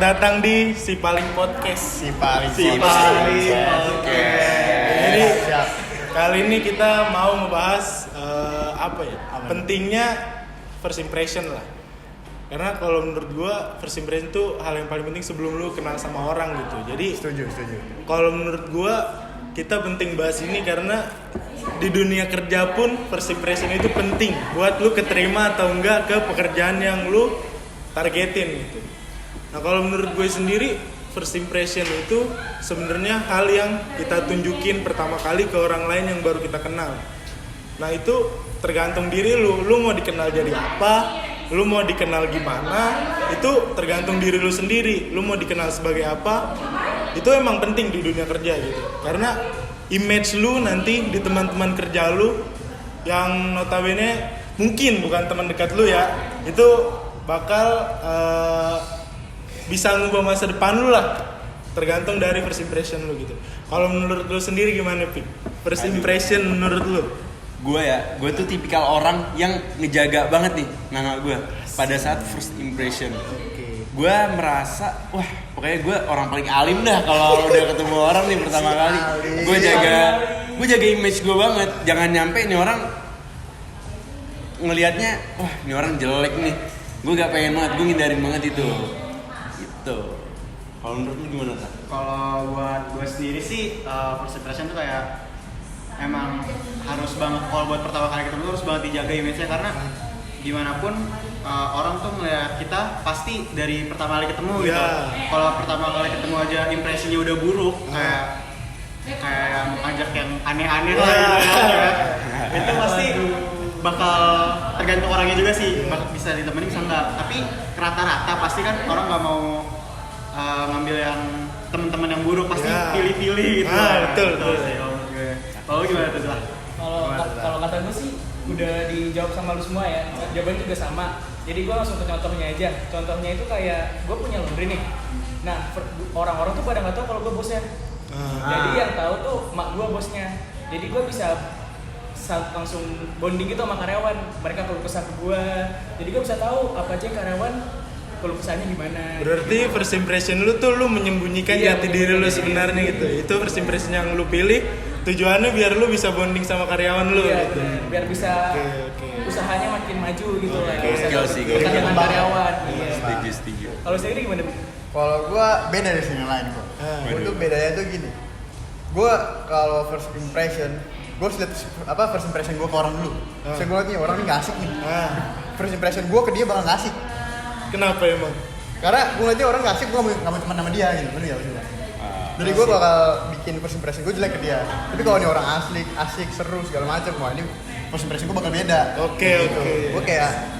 datang di Si Paling Podcast. Si paling Podcast. Jadi kali ini kita mau ngebahas pentingnya first impression lah. Karena kalau menurut gua first impression itu hal yang paling penting sebelum lu kenal sama orang gitu. Jadi setuju. kalau menurut gua kita penting bahas ini karena di dunia kerja pun first impression itu penting buat lu keterima atau enggak ke pekerjaan yang lu targetin gitu. Nah kalau menurut gue sendiri first impression itu sebenarnya hal yang kita tunjukin pertama kali ke orang lain yang baru kita kenal. Nah itu tergantung diri lu mau dikenal jadi apa, lu mau dikenal gimana, itu tergantung diri lu sendiri. Lu mau dikenal sebagai apa, itu emang penting di dunia kerja gitu. Karena image lu nanti di teman-teman kerja lu yang notabene mungkin bukan teman dekat lu ya, itu bakal bisa ngubah masa depan lu lah, tergantung dari first impression lu gitu. Kalau menurut lu sendiri gimana, Pik? First impression menurut lu? Gue tuh tipikal orang yang ngejaga banget nih nama gue pada saat first impression. Gue merasa, wah pokoknya gue orang paling alim dah kalau udah ketemu orang nih pertama kali. Gue jaga image gue banget. Jangan nyampe nih orang ngelihatnya, wah ini orang jelek nih. Gue gak pengen banget, gue ngindarin banget itu. Gitu. Kalau menurut lu gimana, Kak? Kalau buat gue sendiri sih first impression tuh kayak emang harus banget, kalau buat pertama kali ketemu harus banget dijaga image-nya, karena gimana pun orang tuh ngeliat kita pasti dari pertama kali ketemu gitu. Kalau pertama kali ketemu aja impresinya udah buruk, kayak yang ajak yang aneh-aneh lah gitu ya. Itu pasti bakal tergantung orangnya juga sih, bisa ditemenin bisa enggak. Tapi rata-rata pasti kan orang nggak mau ngambil yang teman-teman yang buruk, pasti pilih-pilih gitu. Betul. Kalau gimana tuh lah? Kalau kata gue sih udah dijawab sama lu semua ya. Jawabannya juga sama. Jadi gue langsung ke contohnya aja. Contohnya itu kayak gue punya laundry nih. Nah orang-orang tuh pada nggak tahu kalau gue bosnya. Jadi yang tahu tuh mak gue bosnya. Jadi gue bisa langsung bonding gitu sama karyawan. Mereka kalau kesah ke gue. Jadi gue bisa tahu apa aja karyawan kalau kesannya gimana. Berarti first impression lu tuh lu menyembunyikan jati diri lu sebenarnya gitu. Itu first impression yang lu pilih, tujuannya biar lu bisa bonding sama karyawan lu gitu. Biar bisa usahanya makin maju gitu lah. Bisa dengan karyawan. Setuju. Kalau sendiri gimana? Kalau gue beda dari sini lain kok. Gue tuh bedanya tuh gini. Gue kalau first impression, gue lihat first impression gue ke orang dulu. Saya gue lihat nih orang ini nggak asik nih. First impression gue ke dia bakal nggak asik. Kenapa emang? Karena gue liatnya orang nggak asik, gue nggak mau teman sama dia gitu, bener ya maksudnya. Jadi gue bakal bikin first impression gue jelek ke dia. Tapi kalau ini orang asik, seru segala macam, wah ini first impression gue bakal beda. Oke. Gue kayak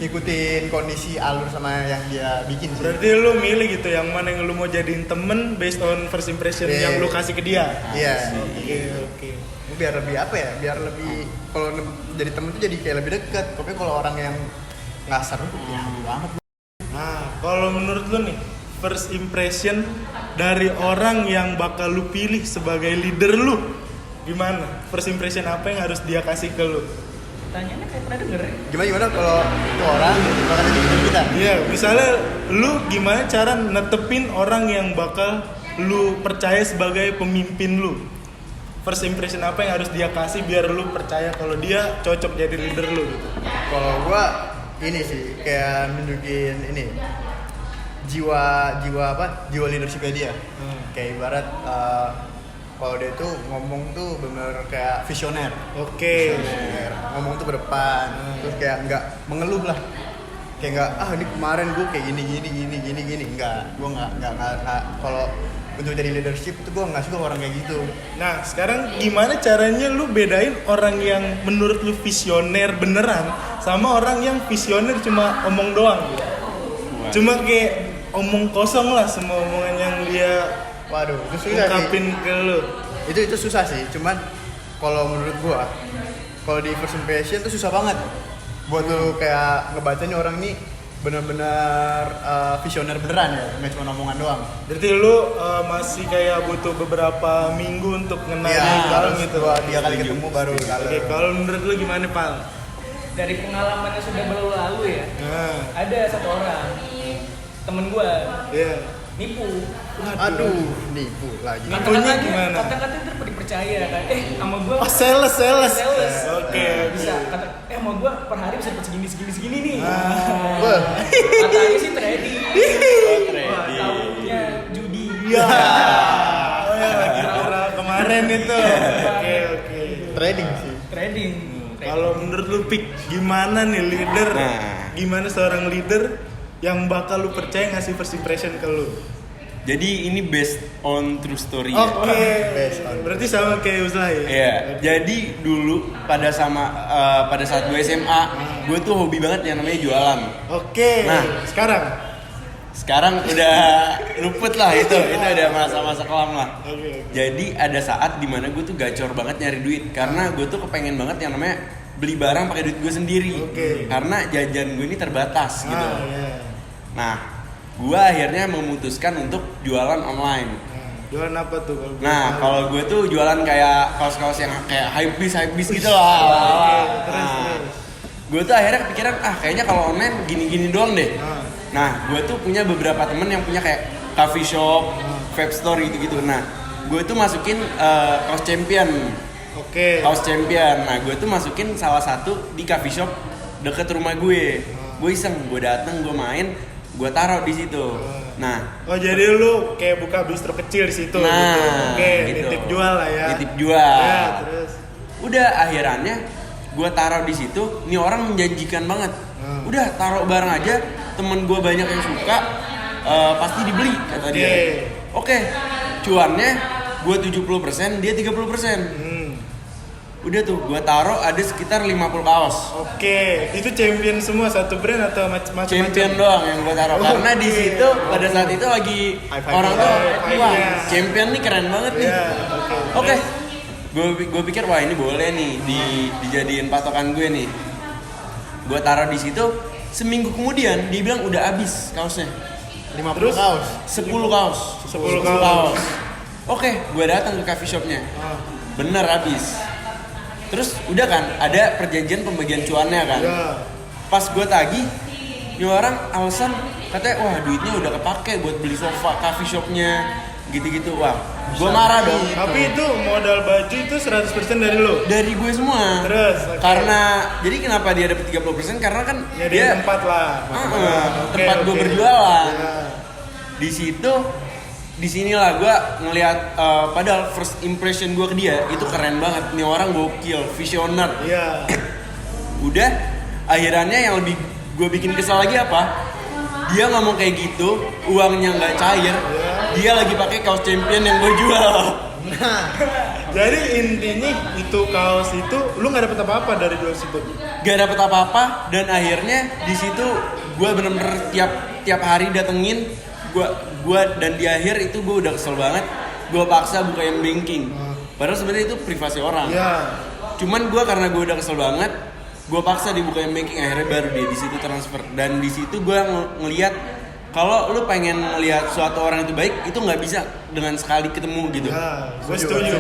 ikutin kondisi alur sama yang dia bikin sih. Berarti lu milih gitu yang mana yang lu mau jadiin temen based on first impression yang lu kasih ke dia. Iya. Oke. Biar lebih biar lebih kalau jadi temen tuh jadi kayak lebih dekat. Tapi kalau orang yang nggak seru, ya banget. Nah, kalau menurut lu nih, first impression dari orang yang bakal lu pilih sebagai leader lu gimana? First impression apa yang harus dia kasih ke lu? Tanyanya kayak pernah denger ya? Gimana kalau itu orang bakal jadi leader kita? Iya, misalnya lu gimana cara netepin orang yang bakal lu percaya sebagai pemimpin lu? First impression apa yang harus dia kasih biar lu percaya kalau dia cocok jadi leader lu gitu? Kalau gua ini sih kayak nunjukin ini jiwa leadershipnya dia. Kayak ibarat kalau dia tuh ngomong tuh bener kayak visioner. Visioner. Ngomong tuh ke depan. Terus kayak nggak mengeluh lah. Kayak nggak ini kemarin gue kayak gini. Enggak. Gue nggak kalau untuk jadi leadership itu gue nggak suka orang kayak gitu. Nah sekarang gimana caranya lu bedain orang yang menurut lu visioner beneran sama orang yang visioner cuma omong doang gitu? Cuma kayak omong kosong lah semua omongan yang dia itu susah ungkapin sih. ke lu. Itu susah sih, cuman kalau menurut gue kalau di first impression tuh susah banget buat lu kayak ngebaca nih orang nih benar-benar visioner beneran ya, nggak cuma omongan doang. Berarti lu masih kayak butuh beberapa minggu untuk ngenalin orang gitu. 2-3 kali ketemu baru. Oke, kalau menurut lu gimana, Pal? Dari pengalaman yang sudah berlalu ya, ada satu orang temen gue Iya. nipu. Aduh, nipu lagi. Nipunya gimana? Kata-kata itu dipercaya kan. Sama gue. Oh, sales. Sales. Oke. Bisa kata sama gue per hari bisa dapat segini nih. Wah. Katanya sih trading. trading. Wah, tahunya judi. Iya. Oh ya, lagi viral kemarin itu. Oke. Trading sih. Trading. Kalau menurut lu Pik, gimana nih leader? Nah. Gimana seorang leader yang bakal lu percaya ngasih first impression ke lu? Jadi ini based on true story ya. Oke. Based on- Berarti sama kayak Uzlah ya? Iya, jadi dulu pada saat gue SMA, gue tuh hobi banget yang namanya jualan. Oke. Nah. Sekarang udah luput lah itu udah masa-masa kelam lah. Oke. Jadi ada saat dimana gue tuh gacor banget nyari duit karena gue tuh kepengen banget yang namanya beli barang pakai duit gue sendiri. Oke. Karena jajan gue ini terbatas gitu. Iya. Nah, gue akhirnya memutuskan untuk jualan online. Jualan apa tuh kalau Nah, kalau gue tuh jualan kayak kaos-kaos yang kayak hypebeast gitu lah. Nah, gue tuh akhirnya kepikiran kayaknya kalau online gini-gini doang deh. Nah, gue tuh punya beberapa temen yang punya kayak coffee shop, vape store gitu-gitu. Nah, gue tuh masukin kaos champion. Oke. Kaos champion. Nah, gue tuh masukin salah satu di coffee shop deket rumah gue. Gue iseng, gue dateng, gue main, gue taruh di situ. Nah, Oh, jadi lu kayak buka bistro kecil di situ nah, gitu. Oke, gitu. nitip jual lah ya. Nitip jual. Ya, terus. Udah akhirannya gue taruh di situ, nih orang menjanjikan banget. Udah taruh barang aja, temen gue banyak yang suka, pasti dibeli kata dia. Oke, cuannya gue 70%, dia 30%. Udah tuh, gue taruh ada sekitar 50 kaos. Oke, itu champion semua satu brand atau macam-macam? Champion doang yang gue taruh. Karena di situ pada saat itu lagi High-five orang ya. tuh, High-five wah, ya. champion nih keren banget nih. Ya, Oke, gue pikir wah ini boleh nih dijadiin patokan gue nih. Gue taruh di situ, seminggu kemudian dia bilang udah habis kaosnya. 50 Terus? kaos. 10 kaos. 10 kaos. Oke, gue datang ke coffee shopnya. Bener habis. Terus udah kan, ada perjanjian pembagian cuannya kan. Ya. Pas gue tagih, ini orang alasan katanya wah duitnya udah kepake buat beli sofa coffee shopnya gitu-gitu. Wah, gue marah dong. Tapi itu modal baju itu 100% dari lo. Dari gue semua. Terus, oke. Karena jadi kenapa dia dapat 30% karena kan Ya di dia tempat lah. Oke, tempat gue oke. berjualan. Ya. Di situ di sinilah gue ngelihat padahal first impression gue ke dia itu keren banget, nih orang gokil, visioner. Iya. Udah akhirannya yang lebih gue bikin kesal lagi apa, dia ngomong kayak gitu uangnya nggak cair, dia lagi pakai kaos champion yang gue jual. Jadi intinya itu kaos itu lu nggak dapet apa-apa dari jual situ. Gak dapet apa-apa dan akhirnya di situ gue bener-bener tiap hari datengin gue dan di akhir itu gue udah kesel banget, gue paksa buka yang banking padahal sebenarnya itu privasi orang. Iya. Cuman gue karena gue udah kesel banget, gue paksa dibuka yang banking, akhirnya baru dia di situ transfer. Dan di situ gue ngelihat kalau lu pengen ngelihat suatu orang itu baik, itu nggak bisa dengan sekali ketemu gitu. Ya, gue setuju.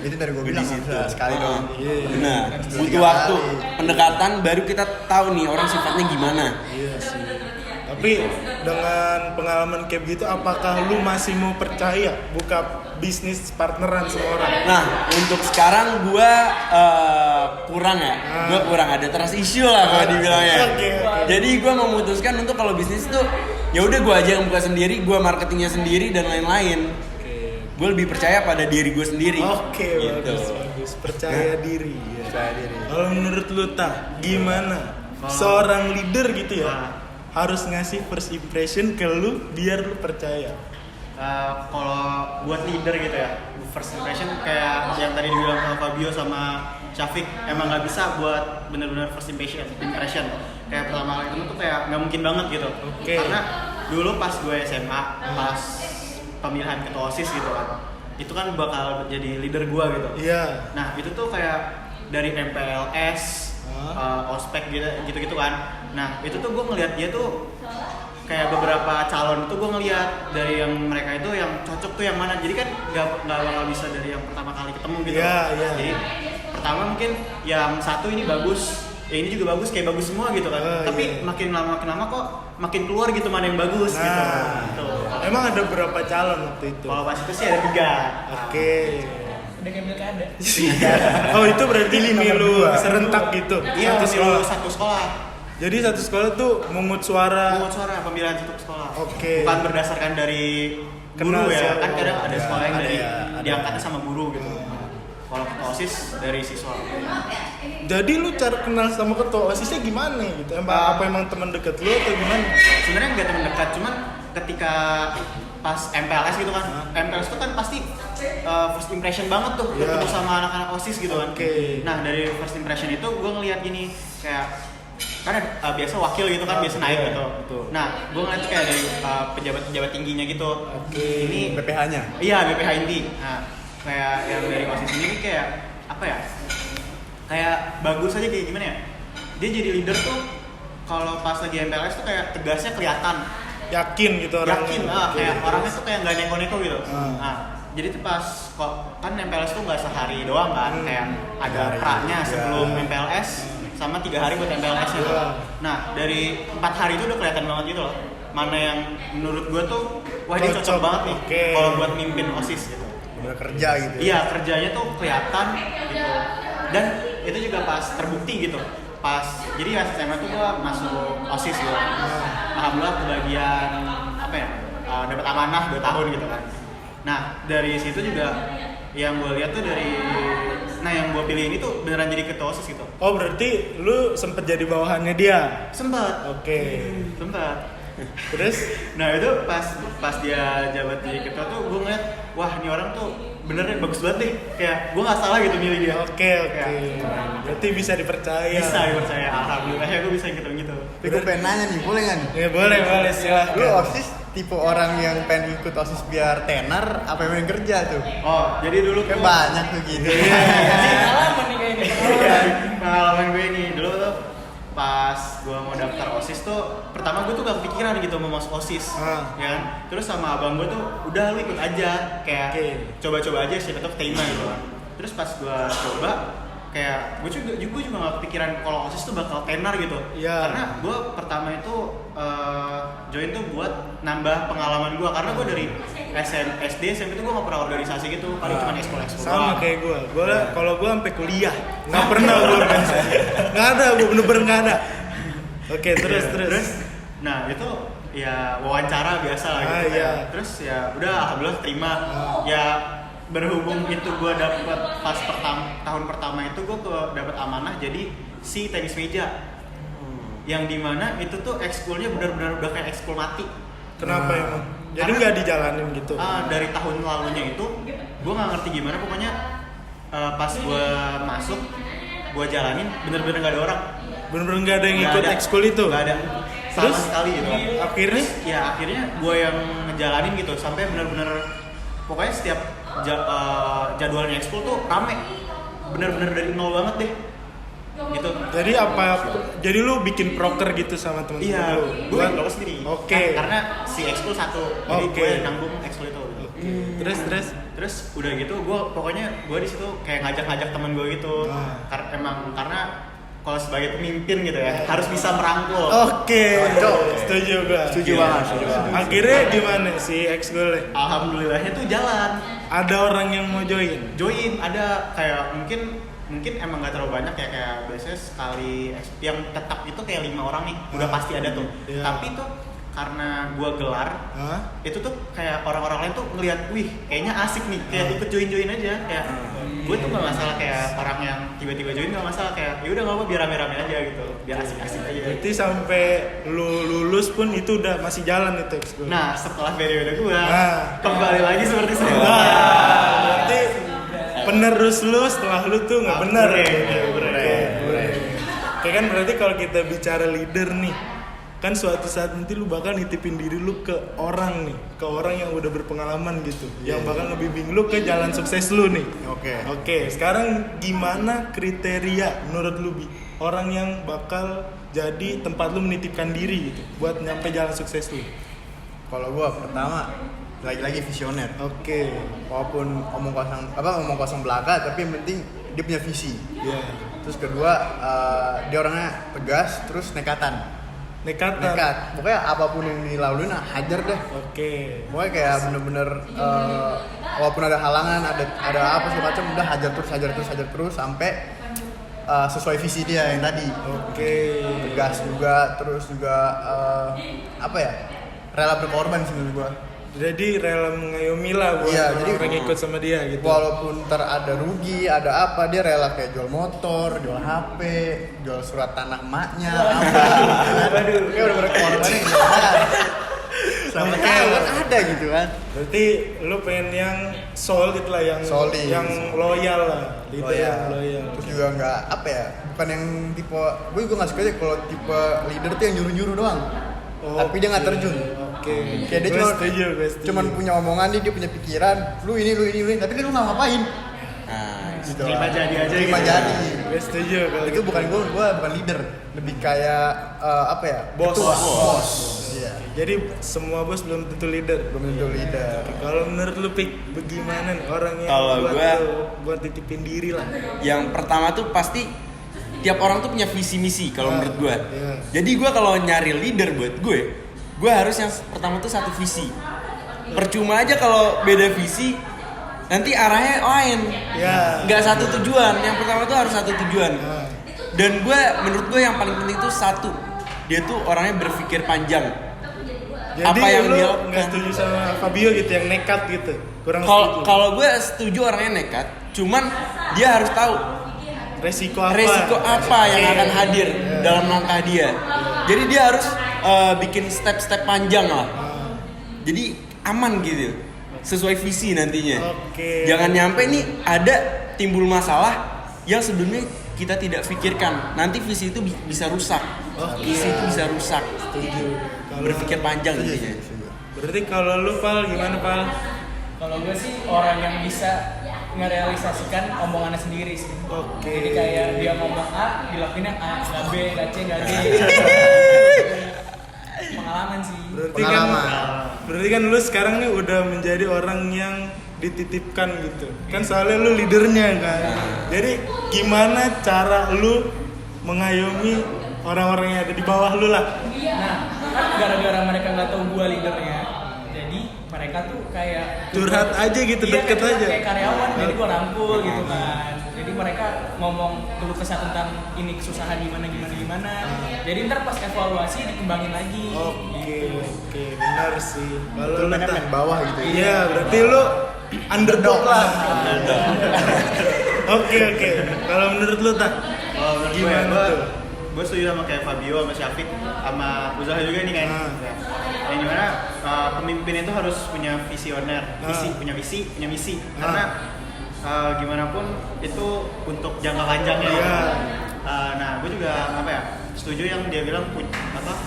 Itu dari gue Di bilang situ. sekali doang. Benar. Butuh Tiga waktu kali. pendekatan baru kita tahu nih orang sifatnya gimana. Iya sih. Tapi dengan pengalaman kayak gitu, apakah lu masih mau percaya buka bisnis partneran sama orang? Nah, untuk sekarang gue kurang ya. Gue kurang ada trust issue lah kalau dibilangnya. Oke. Jadi gue memutuskan untuk kalau bisnis tuh ya udah gue aja yang buka sendiri, gue marketingnya sendiri dan lain-lain. Gue lebih percaya pada diri gue sendiri. Oke, Gitu. bagus. Percaya diri. Ya. Percaya diri. Kalau menurut lu gimana? Seorang leader gitu ya harus ngasih first impression ke lu biar lu percaya. Kalau buat leader gitu ya, first impression kayak yang tadi dibilang sama Fabio sama Syafiq, emang nggak bisa buat bener-bener first impression. Kayak pertama kali ketemu tuh kayak nggak mungkin banget gitu. Oke. Karena dulu pas gue SMA, pas pemilihan ketua OSIS gitu kan, itu kan bakal jadi leader gue gitu. Iya. Nah itu tuh kayak dari MPLS, ospek gitu kan. Nah itu tuh gue ngelihat dia tuh kayak beberapa calon itu gue ngelihat dari yang mereka itu yang cocok tuh yang mana. Jadi kan nggak bakal bisa dari yang pertama kali ketemu gitu. Iya, iya. Jadi pertama mungkin yang satu ini bagus ya ini juga bagus, kayak bagus semua gitu kan. Tapi makin lama kok makin keluar gitu mana yang bagus gitu. Emang ada berapa calon waktu itu? Kalau pas itu sih ada 3. Oke. Udah kayak pilkada. Oh itu berarti pemilu serentak gitu. Iya, Satu sekolah. satu sekolah. Jadi satu sekolah tuh mungut suara. Pungut suara pemilihan satu sekolah. Oke. Bukan berdasarkan dari Kenal guru ya. siapa. Kan kadang ada sekolah yang ada dari ya, ada. diangkatnya sama guru gitu. Kalau ketua OSIS dari siswa. Jadi lu cara kenal sama ketua OSISnya gimana gitu? Apa emang teman dekat lu atau gimana? Sebenarnya nggak teman dekat, cuman ketika pas MPLS gitu kan, MPLS itu kan pasti first impression banget tuh ketemu sama anak-anak OSIS gitu kan. Oke. Nah dari first impression itu gue ngeliat gini kayak kan biasa wakil gitu kan biasa naik gitu. betul. Nah gue ngeliat kayak dari pejabat-pejabat tingginya gitu. Ini BPH-nya. iya BPH inti. Nah kayak yang dari OSIS ini kayak apa ya? Kayak bagus aja kayak gimana ya? Dia jadi leader tuh kalau pas lagi MPLS tuh kayak tegasnya kelihatan. Yakin gitu orangnya. Yakin kayak orangnya tuh kayak nggak neko-neko gitu. Nah, jadi tuh pas kok kan MPLS tuh nggak sehari doang kan, kayak ada pra-nya sebelum MPLS sama 3 hari buat MPLS gitu. Nah, dari 4 hari itu udah kelihatan banget gitu loh. Mana yang menurut gue tuh wah ini cocok banget nih kalau buat mimpin OSIS gitu. Udah kerja gitu. Iya, kerjanya tuh kelihatan gitu. Dan itu juga pas terbukti gitu. Pas jadi pas SMA tuh gua masuk OSIS gitu. Alhamdulillah kebagian apa ya? Dapat amanah 2 tahun gitu kan. Nah, dari situ juga yang gue lihat tuh yang gue pilih ini tuh beneran jadi ketua OSIS gitu. Oh berarti lu sempet jadi bawahannya dia? Sempet. Oke. Sempet. Terus? Nah itu pas dia jabat jadi ketua tuh gue ngeliat wah ini orang tuh benernya bagus banget deh, kayak gue nggak salah gitu milih dia. Oke. Berarti bisa dipercaya. Bisa dipercaya, alhamdulillah ya gue bisa gitu. Tapi gue pengen nanya nih, boleh nggak nih? Ya boleh silahkan. Lu OSIS tipe orang yang pengen ikut OSIS biar tenar apa yang pengen kerja tuh? Oh jadi dulu Kan tuh banyak tuh gitu. Pengalaman nih kayaknya. Iya, pengalaman gue ini dulu tuh pas gue mau daftar OSIS tuh pertama gue tuh gak kepikiran gitu mau masuk OSIS ya kan, terus sama abang gue tuh udah lu ikut aja kayak coba-coba aja siapa tuh keterima gitu kan. Terus pas gue coba kayak gue juga gak kepikiran kalau OSIS tuh bakal tenar gitu karena gue pertama itu join tuh buat nambah pengalaman gue karena gue dari SD SMP tuh gue gak pernah organisasi gitu, paling cuma ekskul sama kayak gue kalau gue sampai kuliah nggak pernah gue organisasi, nggak ada, gue bener-bener nggak ada. Oke, terus nah itu ya wawancara biasa lah gitu terus ya udah alhamdulillah terima ya berhubung itu gue dapet pas tahun pertama itu gue dapet amanah jadi si tenis meja yang dimana itu tuh ekskulnya benar-benar udah kayak ekskul mati. Kenapa emang? Jadi nggak dijalanin gitu? Dari tahun lalunya itu gue nggak ngerti gimana pokoknya pas gue masuk gue jalanin bener-bener nggak ada orang. Bener-bener nggak ada yang ikut ekskul itu? Nggak ada sama sekali gitu. Akhirnya gue yang ngejalanin gitu sampai bener-bener pokoknya setiap jadwalnya ekskul tuh rame, bener-bener dari nol banget deh gitu. Jadi lu bikin proker gitu sama temen-temen iya, lu? Gue bikin proker sendiri. Karena si ekskul satu, jadi gue nanggung ekskul itu. Terus udah gitu, gue di situ kayak ngajak temen gue gitu. Karena kalau sebagai pemimpin gitu ya harus bisa merangkul. Setuju banget. Akhirnya gimana si ekskul? Alhamdulillahnya tuh jalan. Ada orang yang mau join? Ada kayak mungkin emang nggak terlalu banyak ya, kayak biasanya sekali yang tetap itu kayak 5 orang nih udah pasti ada tuh. Tapi tuh karena gua gelar itu tuh kayak orang-orang lain tuh ngelihat wih kayaknya asik nih, kayak ikut join aja kayak gue tuh gak masalah kayak orang yang tiba-tiba join, gak masalah kayak ya udah nggak apa biar rame-rame aja gitu, biar asik-asik aja. Berarti sampai lu lulus pun itu udah masih jalan itu ekskul? Nah setelah periode gua kembali lagi seperti semula. Berarti penerus lu setelah lu tuh nggak benar ya? Oke kan berarti kalau kita bicara leader nih, kan suatu saat nanti lu bakal nitipin diri lu ke orang yang udah berpengalaman gitu, yang bakal ngebimbing lu ke jalan sukses lu nih. Oke, sekarang gimana kriteria menurut lu orang yang bakal jadi tempat lu menitipkan diri gitu buat nyampe jalan sukses lu? Kalau gua pertama lagi-lagi visioner. Walaupun omong kosong belaka, tapi yang penting dia punya visi. Terus kedua dia orangnya tegas, terus nekatan. Nekat. Pokoknya apapun yang dilaluin hajar deh. Oke. Pokoknya kayak bener-bener walaupun ada halangan, ada apa segala macam, udah hajar terus sampai sesuai visi dia yang tadi. Oke. Tegas juga, terus juga apa ya? Rela berkorban sih menurut gua. Jadi rela mengayomi lah buat Iya, jadi orang ikut sama dia gitu. Walaupun ada rugi, ada apa, dia rela kayak jual motor, jual HP, jual surat tanah emaknya, apa. Dia udah berkorban sama kawan ada gitu kan. Berarti lu pengen yang solid lah, yang Solid. yang loyal lah, leader yang loyal. Terus juga nggak apa ya, bukan yang tipe, gue juga nggak suka aja kalau tipe leader tuh yang nyuruh-nyuruh doang. Tapi dia nggak terjun. Oke. Kayak dia Gue setuju. cuman punya omongan dia punya pikiran, lu ini, tapi kan lu nggak ngapain. Nah, Gitu Terima lah. jadi aja Terima gitu. jadi. Gue setuju kalau Itu bukan gue bukan leader, lebih kayak apa ya? Bos. Ketua. Bos. Iya. Jadi semua bos belum tentu leader. Belum tentu leader. Kalau menurut lu Pik, bagaimana nih orang yang Kalau buat titipin diri lah? yang pertama tuh pasti tiap orang tuh punya visi misi kalau menurut gue. Iya. Jadi gue kalau nyari leader buat gue harus yang pertama tuh satu visi. Percuma aja kalau beda visi, nanti arahnya lain. Ya. Nggak satu tujuan. Yang pertama tuh harus satu tujuan. Dan menurut gue yang paling penting tuh satu, dia tuh orangnya berpikir panjang. Jadi Apa yang lu dia nggak lakukan? setuju sama Fabio gitu yang nekat gitu? Kurang Kalau setuju. kalau gue setuju orangnya nekat, cuman dia harus tahu resiko apa? resiko apa yang Oke. akan hadir dalam langkah dia. Jadi dia harus bikin step-step panjang lah. Jadi aman gitu, sesuai visi nantinya. Oke. Jangan nyampe nih ada timbul masalah yang sebelumnya kita tidak pikirkan. Nanti visi itu bisa rusak. Visi itu bisa rusak. Setuju. Berpikir panjang intinya. Berarti kalau lu Pal gimana Pal? Kalau gue sih orang yang bisa ngerealisasikan omongannya sendiri sih. Oke. Jadi kayak dia ngomong A, dilakuinnya A, nggak B, nggak C, nggak D. Pengalaman sih. Berarti kan lu sekarang nih udah menjadi orang yang dititipkan gitu. Kan soalnya lu leadernya kan. Jadi gimana cara lu mengayomi orang-orang yang ada di bawah lu lah? Nah, kan gara-gara mereka nggak tahu gue leadernya, jadi mereka tuh kayak Curhat aja gitu, iya, deket kayak aja. kayak karyawan, jadi gue rangkul gitu kan. Jadi mereka ngomong keluh kesah tentang ini kesusahan gimana. Jadi ntar pas evaluasi dikembangin lagi. Oke, benar sih. Kalau lu Main bawah gitu. Iya, berarti lu underdog lah. Oke. Kalau menurut lu tak? Oh, menurut Gimana tuh? gue setuju sama kayak Fabio, sama Syafiq, sama Uzaha juga nih kan. Ah. Yang dimana pemimpin itu harus punya visioner, punya misi. Karena gimana pun itu untuk jangka panjangnya. Iya. Nah, gue juga setuju yang dia bilang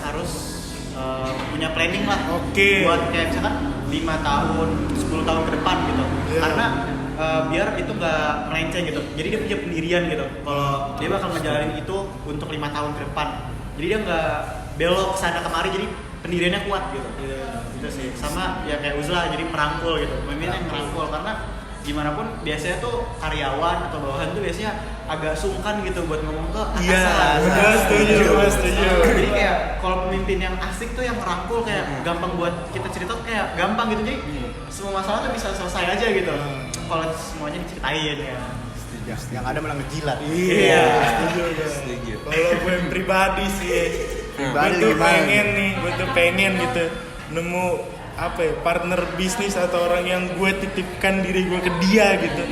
harus punya planning lah. Oke. Buat kayak misalkan 5 tahun, 10 tahun ke depan gitu. Iya. Karena biar itu nggak melenceng gitu. Jadi dia punya pendirian gitu. Kalau dia bakal ngejalanin itu untuk 5 tahun ke depan. Jadi dia nggak belok sana kemari. Jadi pendiriannya kuat gitu. Gitu sih. Sama ya kayak Uzla jadi merangkul gitu. Pemimpin yang merangkul karena gimana pun biasanya tuh karyawan atau bawahan tuh biasanya agak sungkan gitu buat ngomong ke atasan. Iya, benar, setuju. Jadi kayak kalau pemimpin yang asik tuh yang merangkul kayak gampang buat kita cerita tuh kayak gampang gitu. Jadi semua masalah tuh bisa selesai aja gitu. Kalau semuanya diceritain ya. Yang ada malah ngejilat. Iya, setuju. Setuju. Kalau gue pribadi sih, Pribadi gue tuh gimana? pengen gitu nemu partner bisnis atau orang yang gue titipkan diri gue ke dia gitu.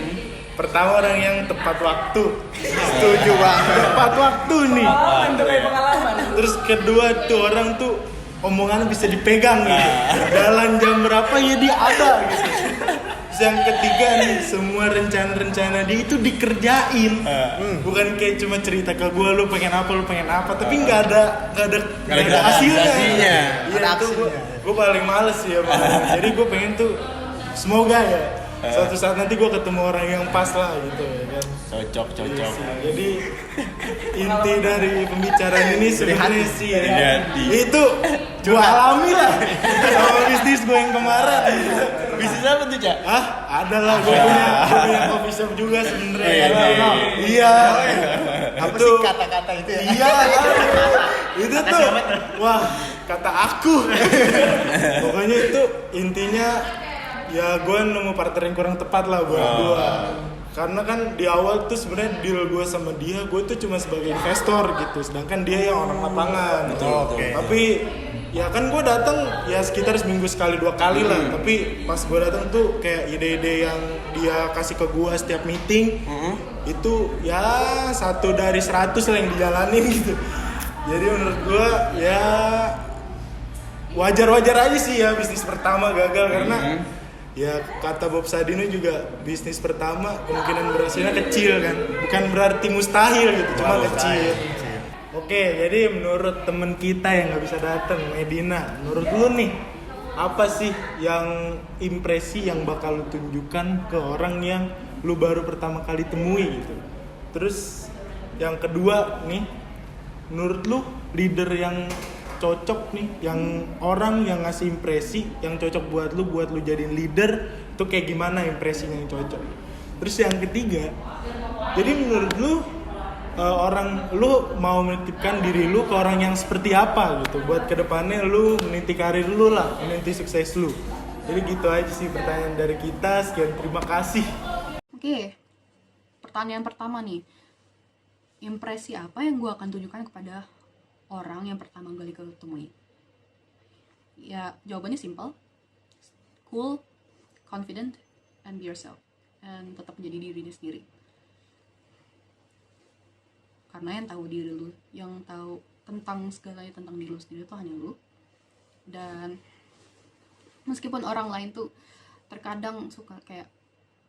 Pertama orang yang tepat waktu. Setuju banget. Tepat waktu nih. Pengalaman tuh kayak pengalaman. Terus kedua tuh orang tuh omongannya bisa dipegang gitu. Jalan jam berapa ya dia ada gitu. Terus yang ketiga nih, semua rencana-rencana dia itu dikerjain. Bukan kayak cuma cerita ke gue lu pengen apa, tapi nggak ada hasilnya. realisasinya. Iya, Ada itu aksinya. gue paling males sih ya. Jadi gue pengen tuh semoga ya suatu saat nanti gue ketemu orang yang pas lah gitu ya kan. Cocok. Jadi inti dari pembicaraan ini sebenarnya sih Dari hati. itu gue alami lah sama bisnis gue yang kemarin. Bisnis apa tuh, Cak? Ada lah, gue punya coffee shop juga sebenarnya. Iya. Apa Itu- sih kata-kata itu ya? Iya, itu tuh, wah kata aku. Pokoknya itu intinya ya gue nemu partner yang kurang tepat lah buat gue. Karena kan di awal tuh sebenarnya deal gue sama dia, gue tuh cuma sebagai investor gitu, sedangkan dia yang orang lapangan. Oke. Tapi ya kan gue datang ya sekitar seminggu sekali 2 kali lah. Tapi pas gue datang tuh kayak ide-ide yang dia kasih ke gue setiap meeting itu ya 1 dari 100 lah yang dijalanin gitu. Jadi menurut gue ya wajar-wajar aja sih ya bisnis pertama gagal karena ya kata Bob Sadino juga bisnis pertama kemungkinan berhasilnya kecil kan, bukan berarti mustahil gitu, cuma kecil. Oke, jadi menurut temen kita yang nggak bisa datang, Medina, menurut lu nih apa sih yang impresi yang bakal lu tunjukkan ke orang yang lu baru pertama kali temui gitu? Terus yang kedua nih, menurut lu leader yang cocok nih, yang orang yang ngasih impresi yang cocok buat lu jadiin leader itu kayak gimana impresinya yang cocok? Terus yang ketiga, jadi menurut lu orang lu mau menitipkan diri lu ke orang yang seperti apa gitu buat kedepannya lu meniti karir lu lah, meniti sukses lu. Jadi gitu aja sih pertanyaan dari kita. Sekian, terima kasih. Oke, pertanyaan pertama nih. Impresi apa yang gue akan tunjukkan kepada orang yang pertama kali gue temui? Ya, jawabannya simple. Cool, confident, and be yourself. And tetap menjadi diri sendiri. Karena yang tahu diri lu, yang tahu tentang segalanya tentang diri lu sendiri itu hanya lu. Dan meskipun orang lain tuh terkadang suka kayak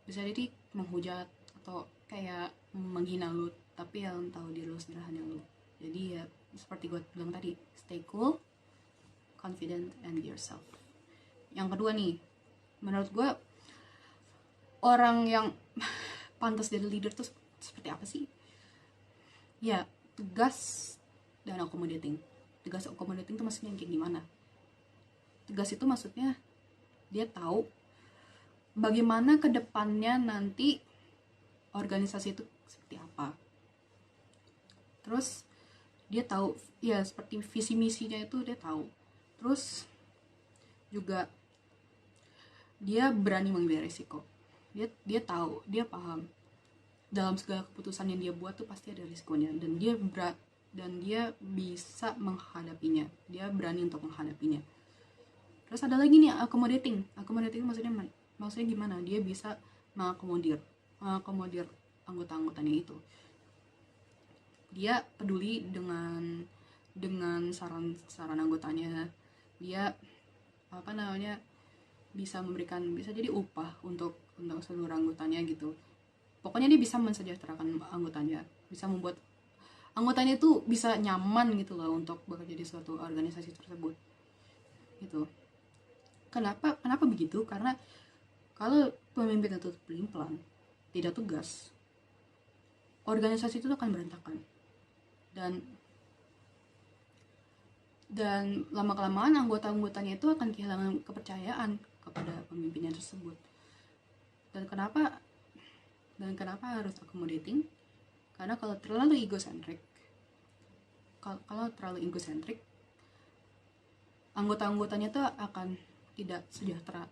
bisa jadi menghujat atau kayak menghina lu, tapi yang tahu diri lu sendiri hanya lu. Jadi ya seperti gue bilang tadi, stay cool, confident, and be yourself. Yang kedua nih, menurut gue orang yang pantas jadi leader tuh seperti apa sih? Ya, tegas dan accommodating. Tegas accommodating tuh maksudnya kayak gimana? Tegas itu maksudnya dia tahu bagaimana ke depannya nanti organisasi itu seperti apa. Terus dia tahu ya seperti visi misinya itu dia tahu. Terus juga dia berani mengambil risiko. Dia tahu, dia paham dalam segala keputusan yang dia buat tuh pasti ada risikonya, dan dia bisa menghadapinya. Dia berani untuk menghadapinya. Terus ada lagi nih accommodating. Accommodating maksudnya gimana? Dia bisa mengakomodir anggota-anggotanya itu. Dia peduli dengan saran anggotanya. Dia bisa memberikan, bisa jadi upah untuk seluruh anggotanya gitu. Pokoknya dia bisa mensejahterakan anggotanya, bisa membuat anggotanya itu bisa nyaman gitu loh untuk bekerja di suatu organisasi tersebut. Gitu. Kenapa begitu? Karena kalau pemimpin itu pelin-pelan, tidak tegas, organisasi itu akan berantakan. Dan lama-kelamaan anggota-anggotanya itu akan kehilangan kepercayaan kepada pemimpinnya tersebut. Dan kenapa harus accommodating? Karena kalau terlalu egosentrik, anggota-anggotanya tuh akan tidak sejahtera,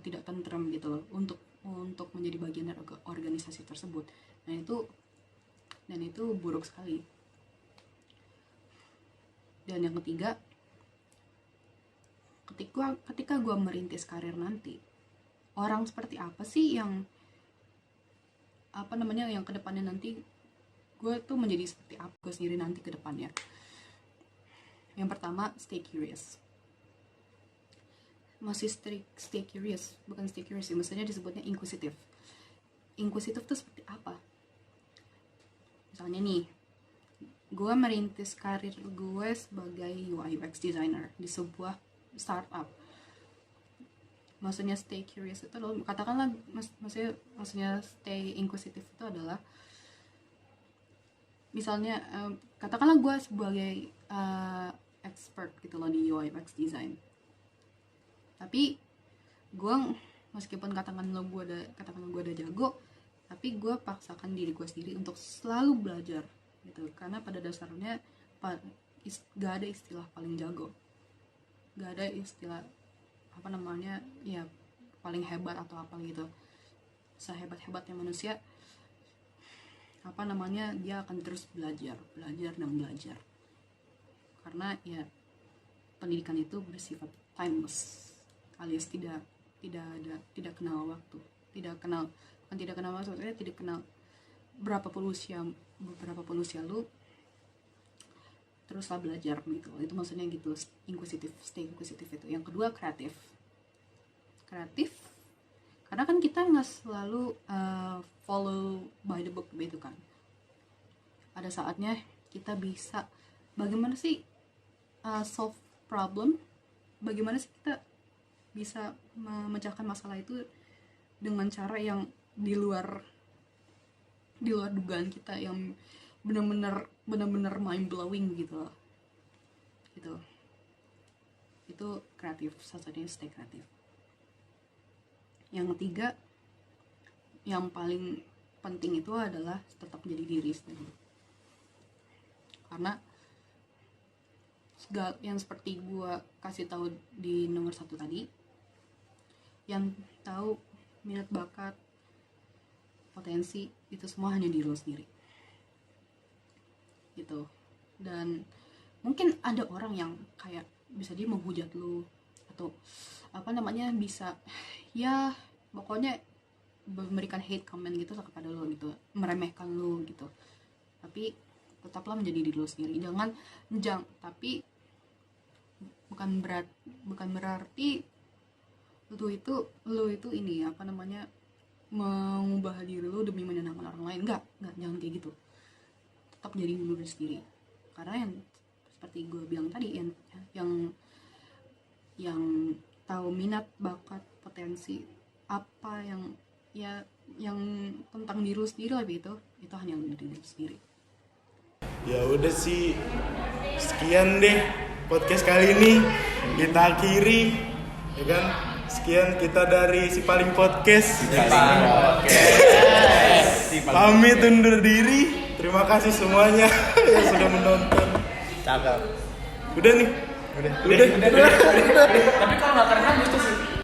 tidak tentram gitu loh untuk menjadi bagian dari organisasi tersebut. Dan itu buruk sekali. Dan yang ketiga, ketika gue merintis karir nanti, orang seperti apa sih yang kedepannya nanti gue tuh menjadi seperti apa gue sendiri nanti kedepannya. Yang pertama, stay curious. Masih stay curious, bukan stay curious, maksudnya disebutnya inquisitive. Inquisitive tuh seperti apa? Misalnya nih, gue merintis karir gue sebagai UI UX designer di sebuah startup. maksudnya stay curious itu loh, katakanlah maksudnya stay inquisitive itu adalah misalnya katakanlah gue sebagai expert gitu loh di UI UX design, tapi gue meskipun katakanlah gue udah jago, tapi gue paksakan diri gue sendiri untuk selalu belajar gitu, karena pada dasarnya gak ada istilah paling jago, gak ada istilah apa namanya ya paling hebat atau apa gitu. Sehebat-hebatnya manusia apa namanya dia akan terus belajar dan belajar, karena ya pendidikan itu bersifat timeless, alias tidak kenal waktu, tidak kenal maksudnya tidak kenal berapa puluh usia lu teruslah belajar gitu. Itu maksudnya gitu, stay inquisitive itu. Yang kedua kreatif, karena kan kita nggak selalu follow by the book gitu kan. Ada saatnya kita bisa bagaimana sih solve problem, bagaimana sih kita bisa memecahkan masalah itu dengan cara yang di luar dugaan kita, yang benar-benar mind blowing gitu loh. Itu kreatif, satu-satunya stay kreatif. Yang ketiga yang paling penting itu adalah tetap menjadi diri sendiri, karena yang seperti gue kasih tahu di nomor 1 tadi, yang tahu minat bakat potensi itu semua hanya diri lo sendiri gitu. Dan mungkin ada orang yang kayak bisa dia menghujat lo atau apa namanya, bisa ya pokoknya memberikan hate comment gitu kepada lo gitu, meremehkan lo gitu. Tapi tetaplah menjadi diri lo sendiri, tapi bukan berarti lo itu ini apa namanya mengubah diri lo demi menyenangkan orang lain. Enggak, jangan kayak gitu. Tetap jadi diri sendiri, karena yang seperti gue bilang tadi, yang tahu minat bakat potensi apa yang tentang diri sendiri lebih, itu hanya diri sendiri. Ya udah sih, sekian deh podcast kali ini kita akhiri, ya kan? Sekian kita dari Si Paling Podcast. Pamit undur diri. Terima kasih semuanya yang sudah menonton. Cakep. Udah nih. Udah. Tapi kalau nggak keren lucu sih.